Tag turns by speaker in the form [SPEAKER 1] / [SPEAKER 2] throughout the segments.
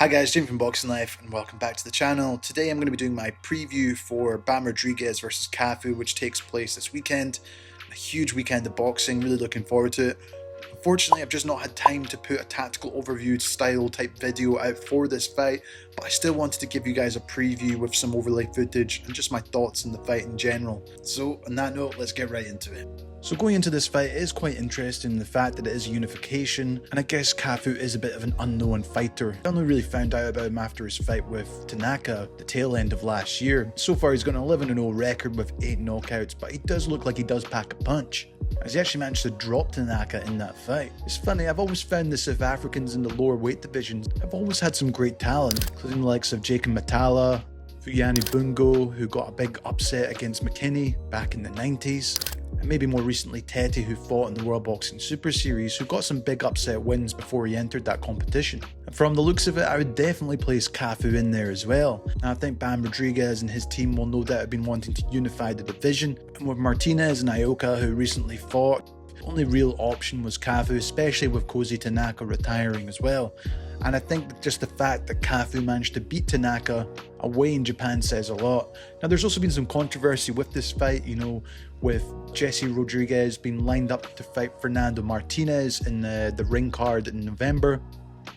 [SPEAKER 1] Hi guys, Jim from Boxing Life and welcome back to the channel. Today I'm going to be doing my preview for Bam Rodriguez versus Cafu, which takes place this weekend. A huge weekend of boxing, really looking forward to it. Unfortunately, I've just not had time to put a tactical overview style type video out for this fight, but I still wanted to give you guys a preview with some overlay footage and just my thoughts on the fight in general. So on that note, let's get right into it. So going into this fight, it is quite interesting, the fact that it is unification, and I guess Cafu is a bit of an unknown fighter. I only really found out about him after his fight with Tanaka, the tail end of last year. So far he's got an 11-0 record with 8 knockouts, but he does look like he does pack a punch, as he actually managed to drop Tanaka in that fight. It's funny, I've always found the South Africans in the lower weight divisions have always had some great talent, including the likes of Jacob Matala, Fuyani Bungo, who got a big upset against McKinney back in the 90s. And maybe more recently Tete, who fought in the World Boxing Super Series, who got some big upset wins before he entered that competition. And from the looks of it, I would definitely place Cafu in there as well. Now I think Bam Rodriguez and his team will no doubt have been wanting to unify the division, and with Martinez and Ioka, who recently fought, the only real option was Cafu, especially with Kozi Tanaka retiring as well. And I think that just the fact that Cafu managed to beat Tanaka away in Japan says a lot. Now there's also been some controversy with this fight, with Jesse Rodriguez being lined up to fight Fernando Martinez in the ring card in November,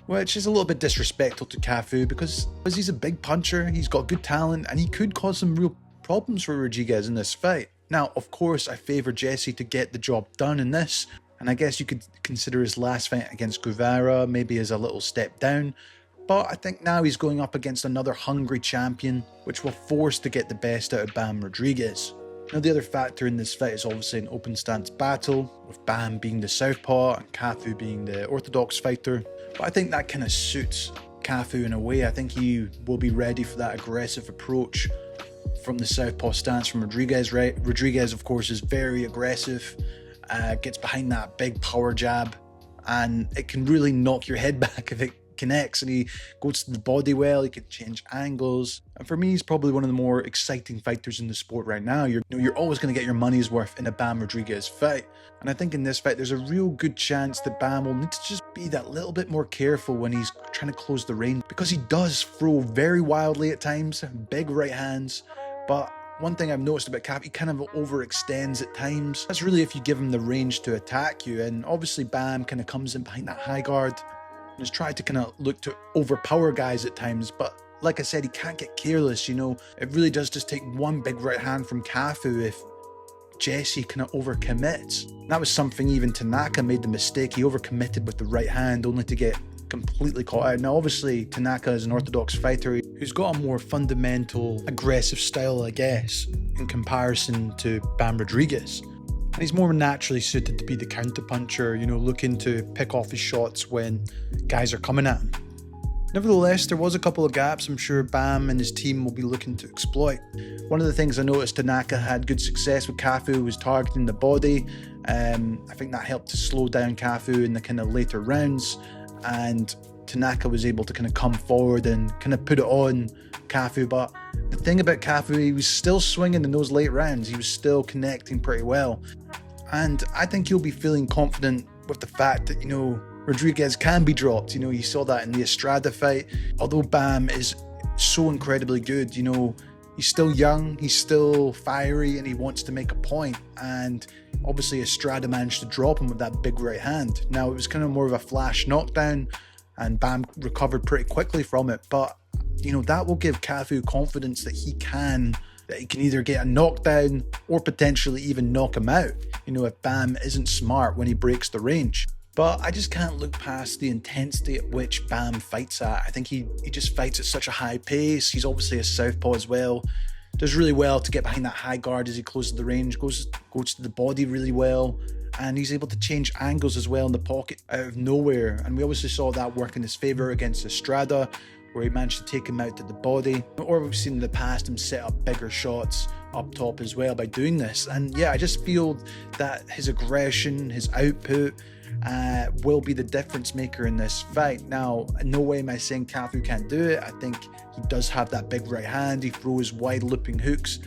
[SPEAKER 1] which is a little bit disrespectful to Cafu because he's a big puncher, he's got good talent, and he could cause some real problems for Rodriguez in this fight. Now, of course, I favour Jesse to get the job done in this, and I guess you could consider his last fight against Guevara maybe as a little step down, but I think now he's going up against another hungry champion, which will force to get the best out of Bam Rodriguez. Now the other factor in this fight is obviously an open stance battle, with Bam being the southpaw and Cafu being the orthodox fighter, but I think that kind of suits Cafu in a way. I think he will be ready for that aggressive approach from the southpaw stance from Rodriguez. Rodriguez, of course, is very aggressive, gets behind that big power jab, and it can really knock your head back if it connects, and he goes to the body well, he can change angles, and for me he's probably one of the more exciting fighters in the sport right now. You're always going to get your money's worth in a Bam Rodriguez fight, and I think in this fight there's a real good chance that Bam will need to just be that little bit more careful when he's trying to close the range, because he does throw very wildly at times, big right hands, but one thing I've noticed about Cafu, he kind of overextends at times. That's really if you give him the range to attack you, and obviously Bam kind of comes in behind that high guard and has tried to kind of look to overpower guys at times, but like I said, he can't get careless. It really does just take one big right hand from Cafu if Jesse kind of overcommits. And that was something even Tanaka made the mistake. He overcommitted with the right hand only to get completely caught out. Now obviously Tanaka is an orthodox fighter who's got a more fundamental aggressive style, I guess, in comparison to Bam Rodriguez. And he's more naturally suited to be the counterpuncher, looking to pick off his shots when guys are coming at him. Nevertheless, there was a couple of gaps I'm sure Bam and his team will be looking to exploit. One of the things I noticed Tanaka had good success with Cafu was targeting the body. I think that helped to slow down Cafu in the kind of later rounds, and Tanaka was able to kind of come forward and kind of put it on Cafu. But the thing about Cafu, he was still swinging in those late rounds, he was still connecting pretty well, and I think he'll be feeling confident with the fact that Rodriguez can be dropped. You saw that in the Estrada fight. Although Bam is so incredibly good, he's still young, he's still fiery, and he wants to make a point, and obviously Estrada managed to drop him with that big right hand. Now it was kind of more of a flash knockdown and Bam recovered pretty quickly from it, but that will give Cafu confidence that he can either get a knockdown or potentially even knock him out, if Bam isn't smart when he breaks the range. But I just can't look past the intensity at which Bam fights at. I think he just fights at such a high pace. He's obviously a southpaw as well, does really well to get behind that high guard as he closes the range, goes to the body really well, and he's able to change angles as well in the pocket out of nowhere. And we obviously saw that work in his favour against Estrada, where he managed to take him out to the body, or we've seen in the past him set up bigger shots up top as well by doing this. And yeah, I just feel that his aggression, his output, will be the difference maker in this fight. Now, in no way am I saying Cafu can't do it. I think he does have that big right hand, he throws wide looping hooks,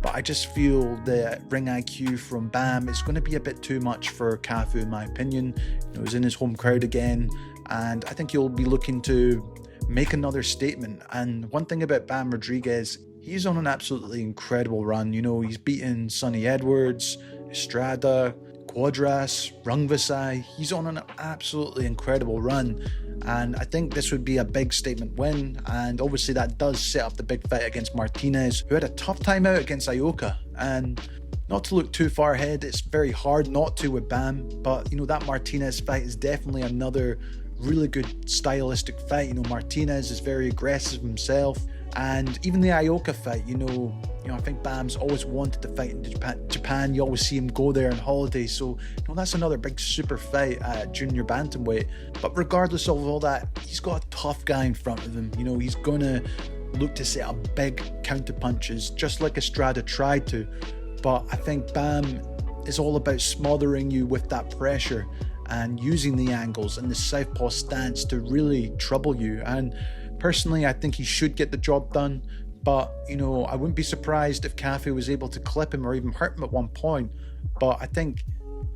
[SPEAKER 1] but I just feel the ring IQ from Bam is going to be a bit too much for Cafu in my opinion. He's in his home crowd again, and I think he'll be looking to make another statement. And one thing about Bam Rodriguez, he's on an absolutely incredible run. You know, he's beaten Sonny Edwards, Estrada, Quadras, Rungvisai. He's on an absolutely incredible run. And I think this would be a big statement win. And obviously that does set up the big fight against Martinez, who had a tough time out against Ioka. And not to look too far ahead, it's very hard not to with Bam. But, you know, that Martinez fight is definitely another really good stylistic fight. You know, Martinez is very aggressive himself. And even the Ioka fight, you know, I think Bam's always wanted to fight in Japan. You always see him go there on holiday. So, you know, that's another big super fight at junior bantamweight. But regardless of all that, he's got a tough guy in front of him. You know, he's going to look to set up big counter punches, just like Estrada tried to. But I think Bam is all about smothering you with that pressure and using the angles and the southpaw stance to really trouble you. And personally, I think he should get the job done. But, you know, I wouldn't be surprised if Cafu was able to clip him or even hurt him at one point. But I think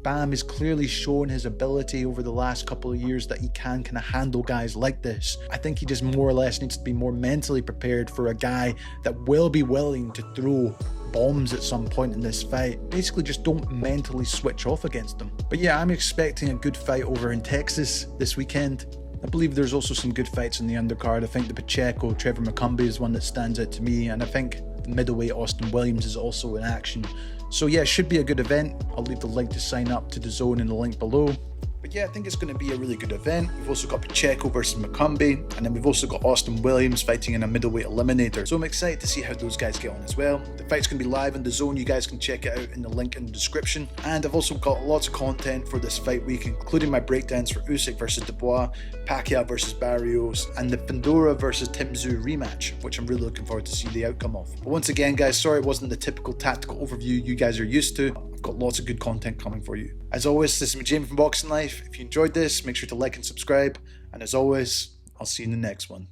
[SPEAKER 1] Bam has clearly shown his ability over the last couple of years that he can kind of handle guys like this. I think he just more or less needs to be more mentally prepared for a guy that will be willing to throw bombs at some point in this fight. Basically, just don't mentally switch off against them. But yeah, I'm expecting a good fight over in Texas this weekend. I believe there's also some good fights in the undercard. I think the Pacheco, Trevor McCumbee is one that stands out to me, and I think the middleweight Austin Williams is also in action. So yeah, it should be a good event. I'll leave the link to sign up to DAZN in the link below. But yeah, I think it's going to be a really good event. We've also got Pacheco versus McCumbee, and then we've also got Austin Williams fighting in a middleweight eliminator. So I'm excited to see how those guys get on as well. The fight's going to be live on DAZN. You guys can check it out in the link in the description. And I've also got lots of content for this fight week, including my breakdowns for Usyk versus Dubois, Pacquiao versus Barrios, and the Fundora versus Tim Tszyu rematch, which I'm really looking forward to see the outcome of. But once again, guys, sorry it wasn't the typical tactical overview you guys are used to. I've got lots of good content coming for you. As always, this is me, Jamie from Boxing Life. If you enjoyed this, make sure to like and subscribe. And as always, I'll see you in the next one.